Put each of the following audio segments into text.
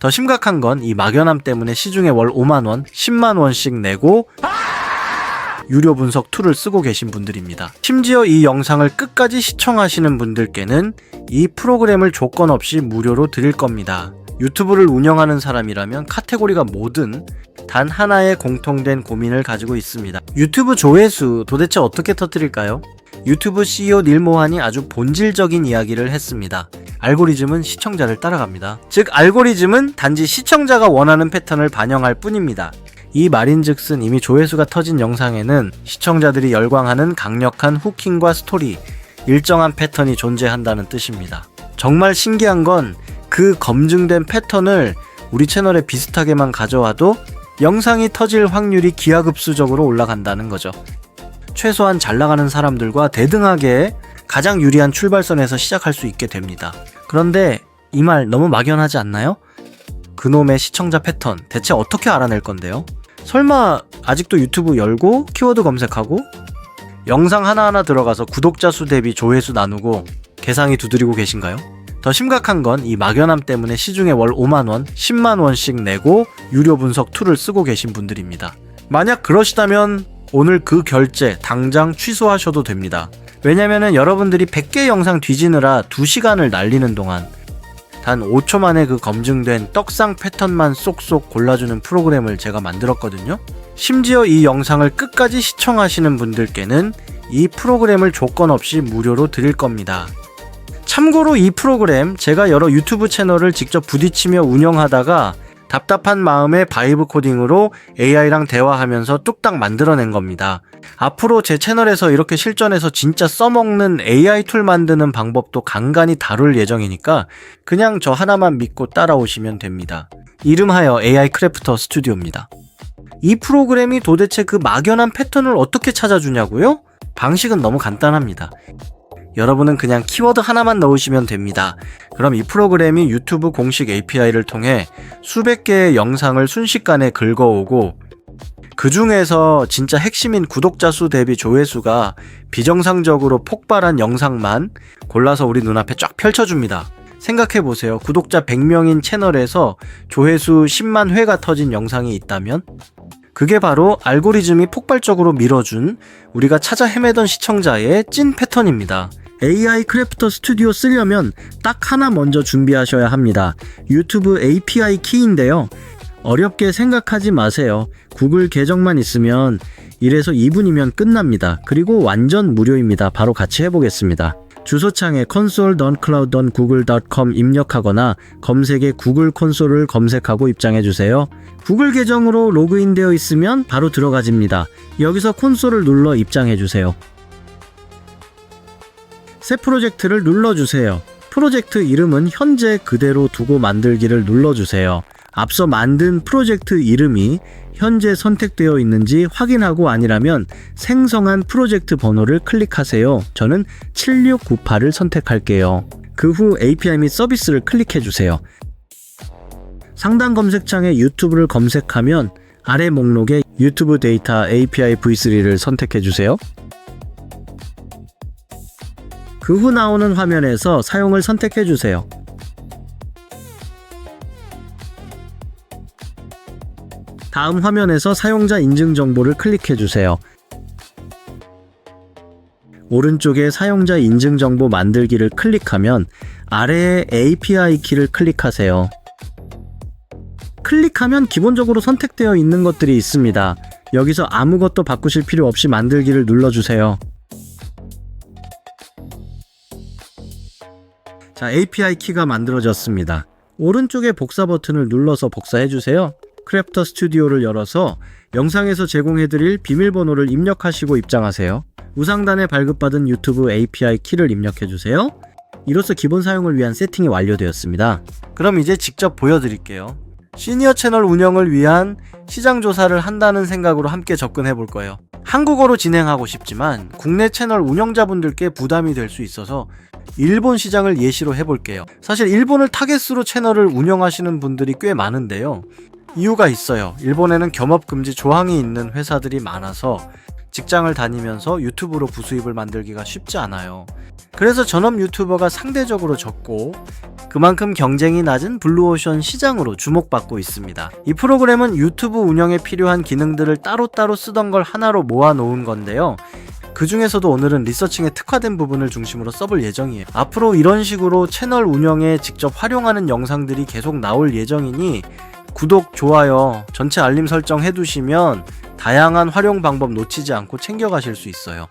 더 심각한 건 이 막연함 때문에 시중에 월 5만원, 10만원씩 내고 유료 분석 툴을 쓰고 계신 분들입니다. 심지어 이 영상을 끝까지 시청하시는 분들께는 이 프로그램을 조건 없이 무료로 드릴 겁니다. 유튜브를 운영하는 사람이라면 카테고리가 뭐든 단 하나의 공통된 고민을 가지고 있습니다. 유튜브 조회수 도대체 어떻게 터뜨릴까요? 유튜브 CEO 닐 모한이 아주 본질적인 이야기를 했습니다. 알고리즘은 시청자를 따라갑니다. 즉 알고리즘은 단지 시청자가 원하는 패턴을 반영할 뿐입니다. 이 말인즉슨 이미 조회수가 터진 영상에는 시청자들이 열광하는 강력한 후킹과 스토리, 일정한 패턴이 존재한다는 뜻입니다. 정말 신기한 건 그 검증된 패턴을 우리 채널에 비슷하게만 가져와도 영상이 터질 확률이 기하급수적으로 올라간다는 거죠. 최소한 잘 나가는 사람들과 대등하게 가장 유리한 출발선에서 시작할 수 있게 됩니다. 그런데 이 말 너무 막연하지 않나요? 그놈의 시청자 패턴 대체 어떻게 알아낼 건데요? 설마 아직도 유튜브 열고 키워드 검색하고 영상 하나하나 들어가서 구독자 수 대비 조회수 나누고 계산기 두드리고 계신가요? 더 심각한 건 이 막연함 때문에 시중에 월 5만원, 10만원씩 내고 유료 분석 툴을 쓰고 계신 분들입니다. 만약 그러시다면 오늘 그 결제 당장 취소하셔도 됩니다. 왜냐면은 여러분들이 100개 영상 뒤지느라 2시간을 날리는 동안 단 5초 만에 그 검증된 떡상 패턴만 쏙쏙 골라주는 프로그램을 제가 만들었거든요. 심지어 이 영상을 끝까지 시청하시는 분들께는 이 프로그램을 조건 없이 무료로 드릴 겁니다. 참고로 이 프로그램 제가 여러 유튜브 채널을 직접 부딪히며 운영하다가 답답한 마음에 바이브 코딩으로 AI랑 대화하면서 뚝딱 만들어낸 겁니다. 앞으로 제 채널에서 이렇게 실전에서 진짜 써먹는 AI 툴 만드는 방법도 간간히 다룰 예정이니까 그냥 저 하나만 믿고 따라오시면 됩니다. 이름하여 AI 크래프터 스튜디오입니다. 이 프로그램이 도대체 그 막연한 패턴을 어떻게 찾아주냐고요? 방식은 너무 간단합니다. 여러분은 그냥 키워드 하나만 넣으시면 됩니다. 그럼 이 프로그램이 유튜브 공식 API를 통해 수백 개의 영상을 순식간에 긁어오고 그 중에서 진짜 핵심인 구독자 수 대비 조회수가 비정상적으로 폭발한 영상만 골라서 우리 눈앞에 쫙 펼쳐줍니다. 생각해보세요. 구독자 100명인 채널에서 조회수 10만 회가 터진 영상이 있다면? 그게 바로 알고리즘이 폭발적으로 밀어준 우리가 찾아 헤매던 시청자의 찐 패턴입니다. AI 크래프터 스튜디오 쓰려면 딱 하나 먼저 준비하셔야 합니다. 유튜브 API 키인데요. 어렵게 생각하지 마세요. 구글 계정만 있으면 1에서 2분이면 끝납니다. 그리고 완전 무료입니다. 바로 같이 해보겠습니다. 주소창에 console.cloud.google.com 입력하거나 검색에 구글 콘솔을 검색하고 입장해주세요. 구글 계정으로 로그인되어 있으면 바로 들어가집니다. 여기서 콘솔을 눌러 입장해주세요. 새 프로젝트를 눌러주세요. 프로젝트 이름은 현재 그대로 두고 만들기를 눌러주세요. 앞서 만든 프로젝트 이름이 현재 선택되어 있는지 확인하고 아니라면 생성한 프로젝트 번호를 클릭하세요. 저는 7698을 선택할게요. 그 후 API 및 서비스를 클릭해주세요. 상단 검색창에 유튜브를 검색하면 아래 목록에 유튜브 데이터 API v3를 선택해주세요. 그 후 나오는 화면에서 사용을 선택해주세요. 다음 화면에서 사용자 인증 정보를 클릭해주세요. 오른쪽에 사용자 인증 정보 만들기를 클릭하면 아래에 API 키를 클릭하세요. 클릭하면 기본적으로 선택되어 있는 것들이 있습니다. 여기서 아무것도 바꾸실 필요 없이 만들기를 눌러주세요. 자, API 키가 만들어졌습니다. 오른쪽에 복사 버튼을 눌러서 복사해주세요. 크래프터 스튜디오를 열어서 영상에서 제공해드릴 비밀번호를 입력하시고 입장하세요. 우상단에 발급받은 유튜브 API 키를 입력해주세요. 이로써 기본 사용을 위한 세팅이 완료되었습니다. 그럼 이제 직접 보여드릴게요. 시니어 채널 운영을 위한 시장 조사를 한다는 생각으로 함께 접근해 볼 거예요. 한국어로 진행하고 싶지만 국내 채널 운영자분들께 부담이 될 수 있어서 일본 시장을 예시로 해볼게요. 사실 일본을 타겟으로 채널을 운영하시는 분들이 꽤 많은데요. 이유가 있어요. 일본에는 겸업금지 조항이 있는 회사들이 많아서 직장을 다니면서 유튜브로 부수입을 만들기가 쉽지 않아요. 그래서 전업 유튜버가 상대적으로 적고 그만큼 경쟁이 낮은 블루오션 시장으로 주목받고 있습니다. 이 프로그램은 유튜브 운영에 필요한 기능들을 따로따로 쓰던 걸 하나로 모아놓은 건데요. 그 중에서도 오늘은 리서칭에 특화된 부분을 중심으로 써볼 예정이에요. 앞으로 이런 식으로 채널 운영에 직접 활용하는 영상들이 계속 나올 예정이니 구독, 좋아요, 전체 알림 설정 해두시면 다양한 활용 방법 놓치지 않고 챙겨가실 수 있어요.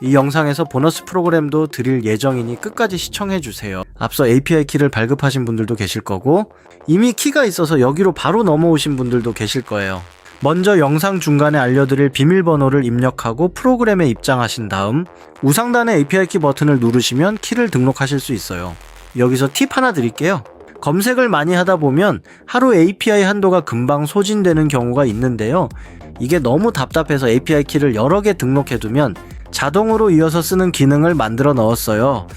이 영상에서 보너스 프로그램도 드릴 예정이니 끝까지 시청해주세요. 앞서 API 키를 발급하신 분들도 계실 거고 이미 키가 있어서 여기로 바로 넘어오신 분들도 계실 거예요. 먼저 영상 중간에 알려드릴 비밀번호를 입력하고 프로그램에 입장하신 다음 우상단의 API 키 버튼을 누르시면 키를 등록하실 수 있어요. 여기서 팁 하나 드릴게요. 검색을 많이 하다 보면 하루 API 한도가 금방 소진되는 경우가 있는데요. 이게 너무 답답해서 API 키를 여러 개 등록해두면 자동으로 이어서 쓰는 기능을 만들어 넣었어요.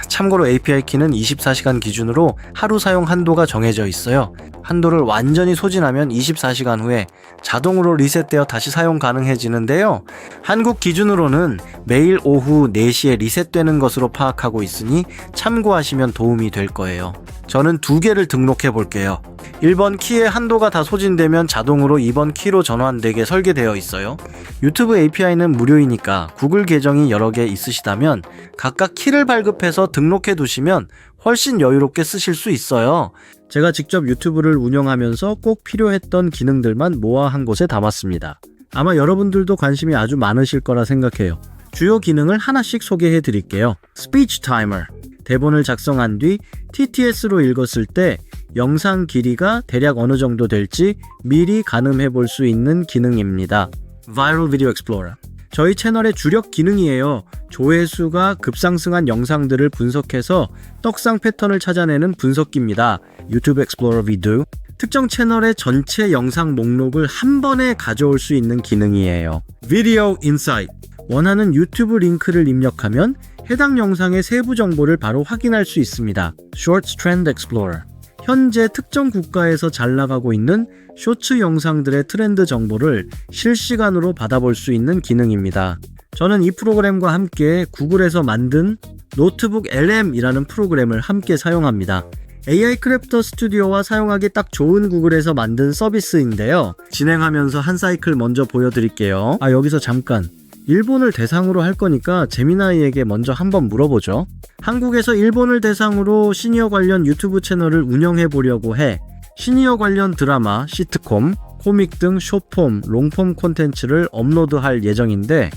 참고로 API 키는 24시간 기준으로 하루 사용 한도가 정해져 있어요. 한도를 완전히 소진하면 24시간 후에 자동으로 리셋되어 다시 사용 가능해지는데요. 한국 기준으로는 매일 오후 4시에 리셋되는 것으로 파악하고 있으니 참고하시면 도움이 될 거예요. 저는 2개를 등록해 볼게요. 1번 키의 한도가 다 소진되면 자동으로 2번 키로 전환되게 설계되어 있어요. 유튜브 API는 무료이니까 구글 계정이 여러 개 있으시다면 각각 키를 발급해서 등록해 두시면 훨씬 여유롭게 쓰실 수 있어요. 제가 직접 유튜브를 운영하면서 꼭 필요했던 기능들만 모아 한 곳에 담았습니다. 아마 여러분들도 관심이 아주 많으실 거라 생각해요. 주요 기능을 하나씩 소개해 드릴게요. Speech Timer. 대본을 작성한 뒤 TTS로 읽었을 때 영상 길이가 대략 어느 정도 될지 미리 가늠해 볼 수 있는 기능입니다. Viral Video Explorer. 저희 채널의 주력 기능이에요. 조회수가 급상승한 영상들을 분석해서 떡상 패턴을 찾아내는 분석기입니다. YouTube Explorer Video. 특정 채널의 전체 영상 목록을 한 번에 가져올 수 있는 기능이에요. Video Insight. 원하는 유튜브 링크를 입력하면 해당 영상의 세부 정보를 바로 확인할 수 있습니다. Shorts Trend Explorer. 현재 특정 국가에서 잘 나가고 있는 쇼츠 영상들의 트렌드 정보를 실시간으로 받아볼 수 있는 기능입니다. 저는 이 프로그램과 함께 구글에서 만든 노트북 LM이라는 프로그램을 함께 사용합니다. AI 크래프터 스튜디오와 사용하기 딱 좋은 구글에서 만든 서비스인데요. 진행하면서 한 사이클 먼저 보여드릴게요. 여기서 잠깐. 일본을 대상으로 할 거니까 제미나이에게 먼저 한번 물어보죠. 한국에서 일본을 대상으로 시니어 관련 유튜브 채널을 운영해 보려고 해. 시니어 관련 드라마, 시트콤, 코믹 등 숏폼, 롱폼 콘텐츠를 업로드할 예정인데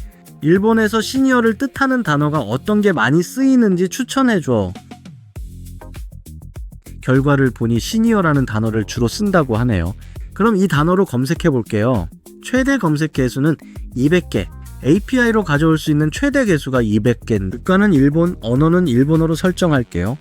일본에서 시니어를 뜻하는 단어가 어떤 게 많이 쓰이는지 추천해줘. 결과를 보니 시니어라는 단어를 주로 쓴다고 하네요. 그럼 이 단어로 검색해 볼게요. 최대 검색 개수는 200개. API로 가져올 수 있는 최대 개수가 200개. 국가는 일본, 언어는 일본어로 설정할게요.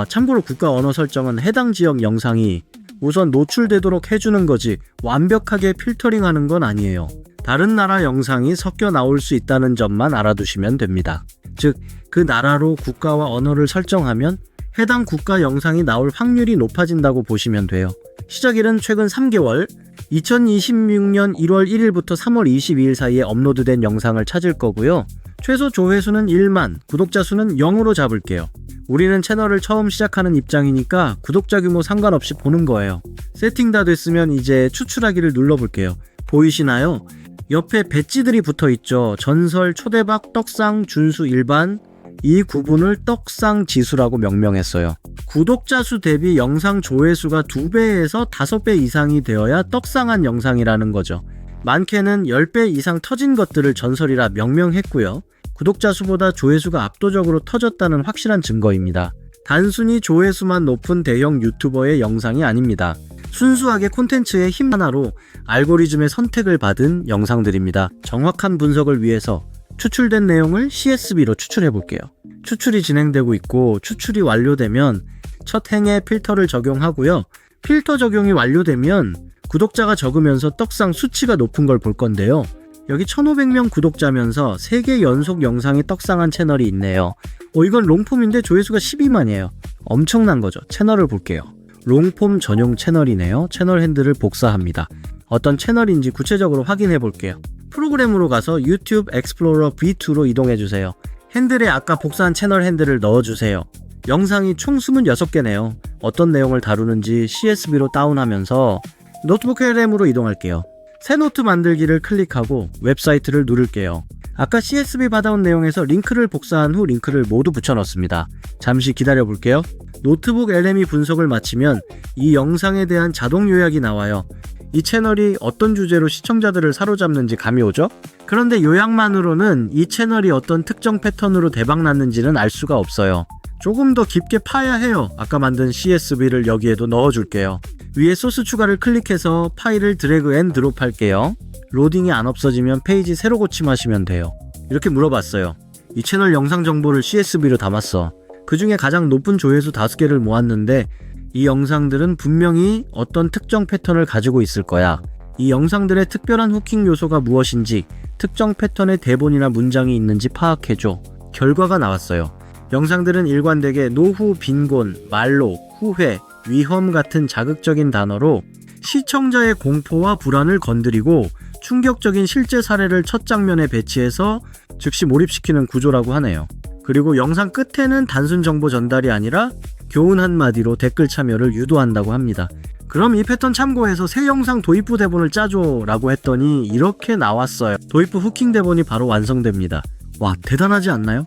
참고로 국가 언어 설정은 해당 지역 영상이 우선 노출되도록 해주는 거지 완벽하게 필터링하는 건 아니에요. 다른 나라 영상이 섞여 나올 수 있다는 점만 알아두시면 됩니다. 즉, 그 나라로 국가와 언어를 설정하면 해당 국가 영상이 나올 확률이 높아진다고 보시면 돼요. 시작일은 최근 3개월, 2026년 1월 1일부터 3월 22일 사이에 업로드된 영상을 찾을 거고요. 최소 조회수는 1만, 구독자 수는 0으로 잡을게요. 우리는 채널을 처음 시작하는 입장이니까 구독자 규모 상관없이 보는 거예요. 세팅 다 됐으면 이제 추출하기를 눌러볼게요. 보이시나요? 옆에 배지들이 붙어있죠. 전설, 초대박, 떡상, 준수, 일반. 이 구분을 떡상 지수라고 명명했어요. 구독자 수 대비 영상 조회수가 2배에서 5배 이상이 되어야 떡상한 영상이라는 거죠. 많게는 10배 이상 터진 것들을 전설이라 명명했고요. 구독자 수보다 조회수가 압도적으로 터졌다는 확실한 증거입니다. 단순히 조회수만 높은 대형 유튜버의 영상이 아닙니다. 순수하게 콘텐츠의 힘 하나로 알고리즘의 선택을 받은 영상들입니다. 정확한 분석을 위해서 추출된 내용을 CSV로 추출해 볼게요. 추출이 진행되고 있고 추출이 완료되면 첫 행에 필터를 적용하고요. 필터 적용이 완료되면 구독자가 적으면서 떡상 수치가 높은 걸 볼 건데요. 여기 1500명 구독자면서 3개 연속 영상이 떡상한 채널이 있네요. 이건 롱폼인데 조회수가 12만이에요. 엄청난 거죠. 채널을 볼게요. 롱폼 전용 채널이네요. 채널 핸들을 복사합니다. 어떤 채널인지 구체적으로 확인해 볼게요. 프로그램으로 가서 YouTube Explorer V2로 이동해 주세요. 핸들에 아까 복사한 채널 핸들을 넣어주세요. 영상이 총 26개네요. 어떤 내용을 다루는지 CSV로 다운하면서 노트북 LM으로 이동할게요. 새 노트 만들기를 클릭하고 웹사이트를 누를게요. 아까 CSV 받아온 내용에서 링크를 복사한 후 링크를 모두 붙여 넣습니다. 잠시 기다려 볼게요. 노트북 LM이 분석을 마치면 이 영상에 대한 자동 요약이 나와요. 이 채널이 어떤 주제로 시청자들을 사로잡는지 감이 오죠? 그런데 요약만으로는 이 채널이 어떤 특정 패턴으로 대박났는지는 알 수가 없어요. 조금 더 깊게 파야 해요. 아까 만든 CSV를 여기에도 넣어줄게요. 위에 소스 추가를 클릭해서 파일을 드래그 앤 드롭 할게요. 로딩이 안 없어지면 페이지 새로 고침하시면 돼요. 이렇게 물어봤어요. 이 채널 영상 정보를 CSV로 담았어. 그 중에 가장 높은 조회수 5개를 모았는데 이 영상들은 분명히 어떤 특정 패턴을 가지고 있을 거야. 이 영상들의 특별한 후킹 요소가 무엇인지, 특정 패턴의 대본이나 문장이 있는지 파악해줘. 결과가 나왔어요. 영상들은 일관되게 노후, 빈곤, 말로, 후회, 위험 같은 자극적인 단어로 시청자의 공포와 불안을 건드리고 충격적인 실제 사례를 첫 장면에 배치해서 즉시 몰입시키는 구조라고 하네요. 그리고 영상 끝에는 단순 정보 전달이 아니라 교훈 한마디로 댓글 참여를 유도한다고 합니다. 그럼 이 패턴 참고해서 새 영상 도입부 대본을 짜줘 라고 했더니 이렇게 나왔어요. 도입부 후킹 대본이 바로 완성됩니다. 와, 대단하지 않나요?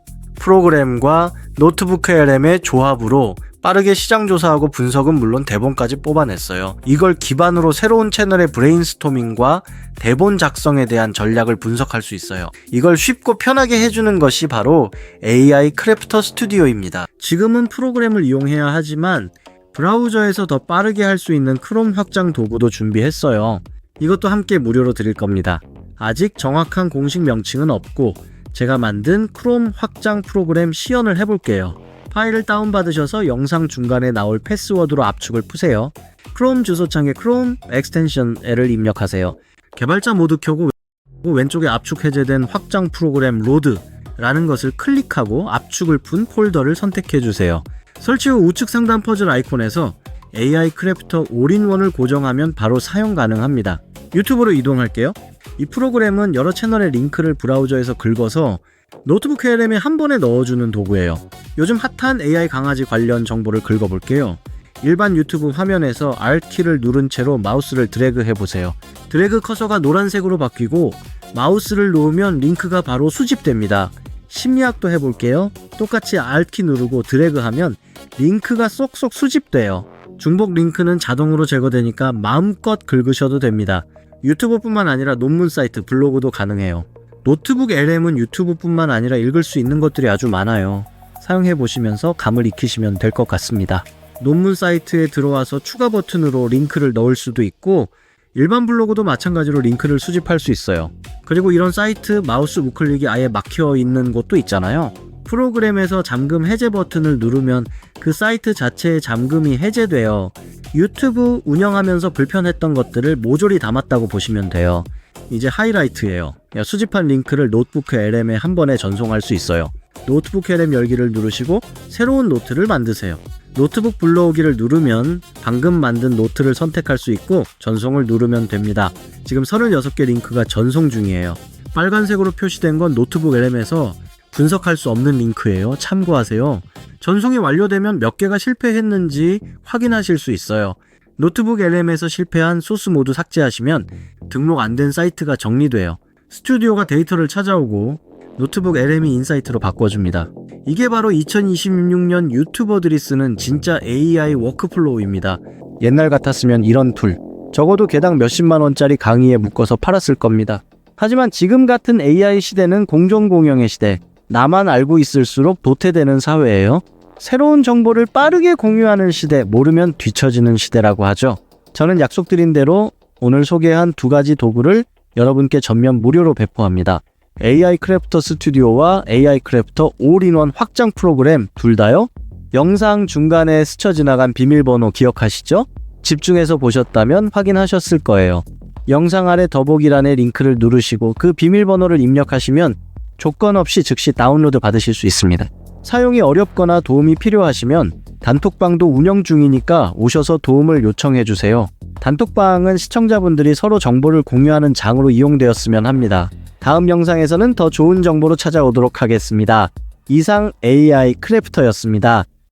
프로그램과 노트북 LM의 조합으로 빠르게 시장 조사하고 분석은 물론 대본까지 뽑아냈어요. 이걸 기반으로 새로운 채널의 브레인스토밍과 대본 작성에 대한 전략을 분석할 수 있어요. 이걸 쉽고 편하게 해주는 것이 바로 AI 크래프터 스튜디오입니다. 지금은 프로그램을 이용해야 하지만 브라우저에서 더 빠르게 할 수 있는 크롬 확장 도구도 준비했어요. 이것도 함께 무료로 드릴 겁니다. 아직 정확한 공식 명칭은 없고 제가 만든 크롬 확장 프로그램 시연을 해볼게요. 파일을 다운받으셔서 영상 중간에 나올 패스워드로 압축을 푸세요. 크롬 주소창에 크롬 엑스텐션 L을 입력하세요. 개발자 모드 켜고 왼쪽에 압축 해제된 확장 프로그램 로드라는 것을 클릭하고 압축을 푼 폴더를 선택해주세요. 설치 후 우측 상단 퍼즐 아이콘에서 AI 크래프터 올인원을 고정하면 바로 사용 가능합니다. 유튜브로 이동할게요. 이 프로그램은 여러 채널의 링크를 브라우저에서 긁어서 노트북 LM에 한 번에 넣어주는 도구예요. 요즘 핫한 AI 강아지 관련 정보를 긁어볼게요. 일반 유튜브 화면에서 Alt키를 누른 채로 마우스를 드래그 해보세요. 드래그 커서가 노란색으로 바뀌고 마우스를 놓으면 링크가 바로 수집됩니다. 심리학도 해볼게요. 똑같이 Alt키 누르고 드래그하면 링크가 쏙쏙 수집돼요. 중복 링크는 자동으로 제거되니까 마음껏 긁으셔도 됩니다. 유튜브뿐만 아니라 논문 사이트, 블로그도 가능해요. 노트북 LM은 유튜브뿐만 아니라 읽을 수 있는 것들이 아주 많아요. 사용해보시면서 감을 익히시면 될 것 같습니다. 논문 사이트에 들어와서 추가 버튼으로 링크를 넣을 수도 있고 일반 블로그도 마찬가지로 링크를 수집할 수 있어요. 그리고 이런 사이트 마우스 우클릭이 아예 막혀 있는 곳도 있잖아요. 프로그램에서 잠금 해제 버튼을 누르면 그 사이트 자체의 잠금이 해제돼요. 유튜브 운영하면서 불편했던 것들을 모조리 담았다고 보시면 돼요. 이제 하이라이트예요. 수집한 링크를 노트북 LM에 한 번에 전송할 수 있어요. 노트북 LM 열기를 누르시고 새로운 노트를 만드세요. 노트북 불러오기를 누르면 방금 만든 노트를 선택할 수 있고 전송을 누르면 됩니다. 지금 36개 링크가 전송 중이에요. 빨간색으로 표시된 건 노트북 LM에서 분석할 수 없는 링크예요. 참고하세요. 전송이 완료되면 몇 개가 실패했는지 확인하실 수 있어요. 노트북 LM에서 실패한 소스 모두 삭제하시면 등록 안 된 사이트가 정리돼요. 스튜디오가 데이터를 찾아오고 노트북 LM이 인사이트로 바꿔줍니다. 이게 바로 2026년 유튜버들이 쓰는 진짜 AI 워크플로우입니다. 옛날 같았으면 이런 툴, 적어도 개당 몇십만 원짜리 강의에 묶어서 팔았을 겁니다. 하지만 지금 같은 AI 시대는 공정공영의 시대, 나만 알고 있을수록 도태되는 사회예요. 새로운 정보를 빠르게 공유하는 시대, 모르면 뒤처지는 시대라고 하죠. 저는 약속드린 대로 오늘 소개한 두 가지 도구를 여러분께 전면 무료로 배포합니다. AI 크래프터 스튜디오와 AI 크래프터 올인원 확장 프로그램 둘 다요. 영상 중간에 스쳐 지나간 비밀번호 기억하시죠? 집중해서 보셨다면 확인하셨을 거예요. 영상 아래 더보기란에 링크를 누르시고 그 비밀번호를 입력하시면 조건 없이 즉시 다운로드 받으실 수 있습니다. 사용이 어렵거나 도움이 필요하시면 단톡방도 운영 중이니까 오셔서 도움을 요청해주세요. 단톡방은 시청자분들이 서로 정보를 공유하는 장으로 이용되었으면 합니다. 다음 영상에서는 더 좋은 정보로 찾아오도록 하겠습니다. 이상 AI 크래프터였습니다.